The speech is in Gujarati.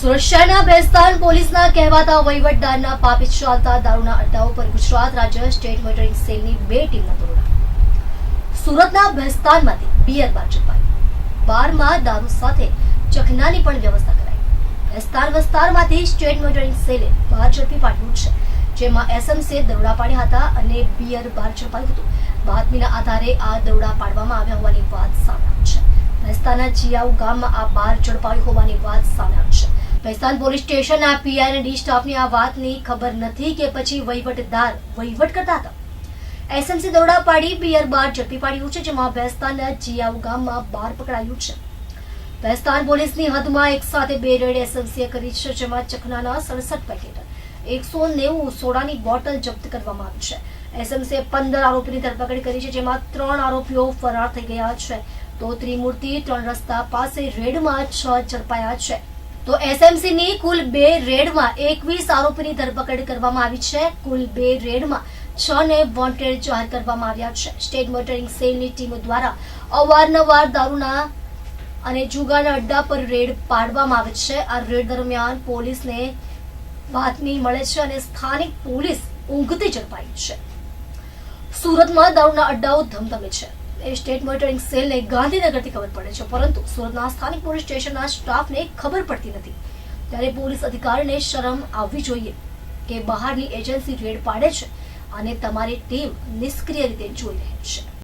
સુરત શહેરના ભેસ્તાન પોલીસના કહેવાતા વહીવટદારના પાપે ચાલતા દારૂના અડ્ડાઓ પર ગુજરાત રાજ્ય સ્ટેટ મોનિટરિંગ સેલની 2 ટીમના દરોડા। સુરતના ભેસ્તાનમાંથી બિયર બાર ઝડપાઈ, બારમાં દારૂ સાથે ચખનાની પણ વ્યવસ્થા કરાઈ। ભેસ્તાન વિસ્તારમાંથી સ્ટેટ મોનિટરિંગ સેલે બાર ઝડપી પાડ્યું છે, જેમાં એસએમસીએ દરોડા પાડ્યા હતા અને બિયર બાર ઝડપાયું હતું। બાતમીના આધારે આ દરોડા પાડવામાં આવ્યા હોવાની વાત સામે આવી છે। ભેસ્તાનના જીયાઉ ગામમાં આ બાર ઝડપાયું હોવાની વાત સામે આવી છે। ભેસ્તાન પોલીસ સ્ટેશનના પીઆઈ અને ડી સ્ટાફની આ વાતની ખબર નથી કે પછી વહીવટદાર વહીવટ કરતા હતા। એસએમસી દરોડા પાડી બિયર બાર ઝડપી પાડ્યું છે, જેમાં ભેસ્તાનના જીયાઉ ગામમાં બાર પકડાયું છે। ભેસ્તાન પોલીસની હદમાં એક સાથે 2 રેડ એસએમસીએ કરી છે, જેમાં ચખનાના 67 પેકેટ, 190 સોડાની બોટલ જપ્ત કરવામાં આવી છે। એસએમસીએ 15 આરોપીની ધરપકડ કરી છે, જેમાં 3 આરોપીઓ ફરાર થઈ ગયા છે, તો ત્રિમૂર્તિ 3 રસ્તા પાસે રેડમાં 6 ઝડપાયા છે। તો એસએમસીની કુલ 2 રેડમાં 21 આરોપીની ધરપકડ કરવામાં આવી છે। કુલ 2 રેડમાં 6 ને વોન્ટેડ જાહેર કરવામાં આવ્યા છે। સ્ટેટ મોનિટરિંગ સેલની ટીમો દ્વારા અવારનવાર દારૂના અને જુગારના અડ્ડા પર રેડ પાડવામાં આવે છે। આ રેડ દરમિયાન પોલીસને બાતમી મળે છે અને સ્થાનિક પોલીસ ઊંઘતી ઝડપાઈ છે। સુરતમાં દારૂના અડ્ડાઓ ધમધમે છે એ સ્ટેટ મોનિટરિંગ સેલને ગાંધીનગરથી ખબર પડે છે, પરંતુ સુરતના સ્થાનિક પોલીસ સ્ટેશનના સ્ટાફને ખબર પડતી નથી। ત્યારે પોલીસ અધિકારીને શરમ આવવી જોઈએ કે બહારની એજન્સી રેડ પાડે છે અને તમારી ટીમ નિષ્ક્રિય રીતે જોઈ રહી છે।